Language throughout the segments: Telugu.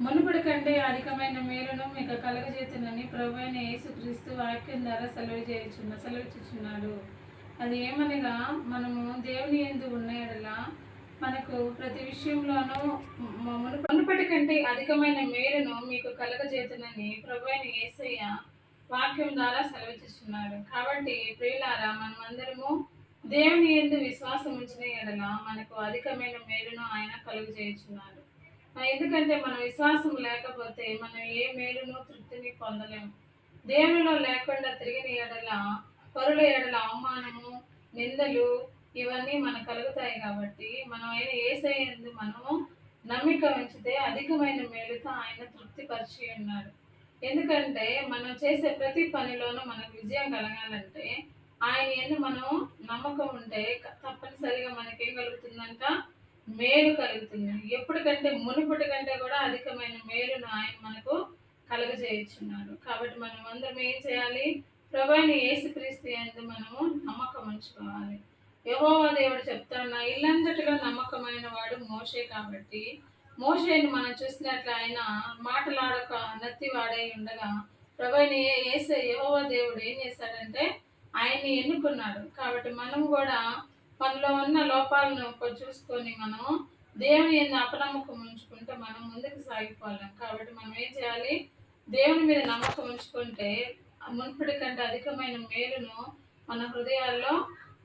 మునుపటి కంటే అధికమైన మేలును మీకు కలుగజేతునని ప్రభువైన యేసుక్రీస్తు వాక్యం ద్వారా సెలవిచ్చుచున్నాడు. అది ఏమనగా, మనము దేవుని యందు ఉన్న యెడల మనకు ప్రతి విషయంలోనూ మునుపటి కంటే అధికమైన మేలును మీకు కలుగజేతునని ప్రభువైన యేసయ్య వాక్యం ద్వారా సెలవిచ్చుచున్నాడు. కాబట్టి ప్రియులారా, మనమందరము దేవుని యందు విశ్వాసం ఉంచిన యెడల మనకు అధికమైన మేలును ఆయన కలుగజేయుచున్నాడు. ఎందుకంటే మన విశ్వాసం లేకపోతే మనం ఏ మేలును తృప్తిని పొందలేము. దేవునిలో లేకుండా తిరిగిన ఎడల పరుల ఎడల అవమానము, నిందలు ఇవన్నీ మనకు కలుగుతాయి. కాబట్టి మనం అయిన యేసయ్య యందు మనము నమ్మిక ఉంచితే అధికమైన మేలుతో ఆయన తృప్తిపరిచి ఉన్నాడు. ఎందుకంటే మనం చేసే ప్రతి పనిలోనూ మనకు విజయం కలగాలంటే ఆయన యందు మనం నమ్మకం ఉంటే తప్పనిసరిగా మనకేం కలుగుతుందంట? మేలు కలుగుతుంది. ఎప్పటికంటే మునుపటి కంటే కూడా అధికమైన మేలును ఆయన మనకు కలుగజేయుచున్నాడు. కాబట్టి మనం అందరం ఏం చేయాలి? ప్రభువైన యేసుక్రీస్తు యందు మనము నమ్మకం ఉంచుకోవాలి. యెహోవా దేవుడు చెప్తాడు, నా ఇల్లంతటిలో నమ్మకమైన వాడు మోషే. కాబట్టి మోషేని మనం చూసినట్లు ఆయన మాటలాడక నత్తివాడై ఉండగా ప్రభువైన యెహోవా దేవుడు ఏం చేశాడంటే ఆయన్ని ఎన్నుకున్నాడు. కాబట్టి మనం కూడా మనలో ఉన్న లోపాలను చూసుకొని మనం దేవుని యందు అపనమ్మకం ఉంచుకుంటే మనం ముందుకు సాగిపోలేం. కాబట్టి మనం ఏం చేయాలి? దేవుని మీద నమ్మకం ఉంచుకుంటే మునుపటి కంటే అధికమైన మేలును మన హృదయాల్లో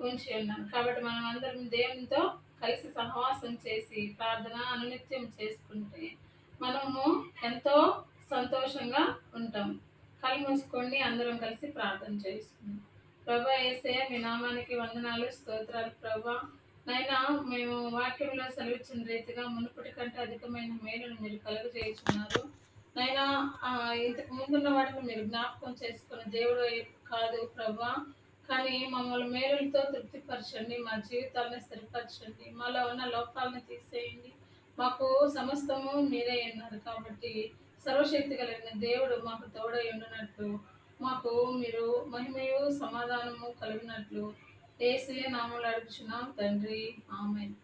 ఉంచి ఉన్నాం. కాబట్టి మనం అందరం దేవునితో కలిసి సహవాసం చేసి ప్రార్థన అనునిత్యం చేసుకుంటే మనము ఎంతో సంతోషంగా ఉంటాం. కళ్ళు మూసుకోండి, అందరం కలిసి ప్రార్థన చేసుకుందాం. ప్రభా యేసయ్య, మీ నామానికి వందనాలు, స్తోత్రాలు. ప్రభా నైనా, మేము వాక్యంలో సెలవిచ్చిన రీతిగా మునుపటి కంటే అధికమైన మేలును మీరు కలుగజేయుచున్నారు. నైనా, ఇంతకు ముందున్న వాటిని మీరు జ్ఞాపకం చేసుకున్న దేవుడు కాదు ప్రభా, కానీ మమ్మల్ని మేలులతో తృప్తిపరచండి, మా జీవితాలను స్థిరపరచండి, మాలో ఉన్న లోపాలను తీసేయండి. మాకు సమస్తము మీరే ఉన్నారు. కాబట్టి సర్వశక్తి కలిగిన దేవుడు మాకు తోడై ఉండునట్లు, మాకు మీరు మహిమయు సమాధానము కలిగినట్లు యేసయ్య నామములో అడుగుచున్నాం తండ్రి. ఆమేన్.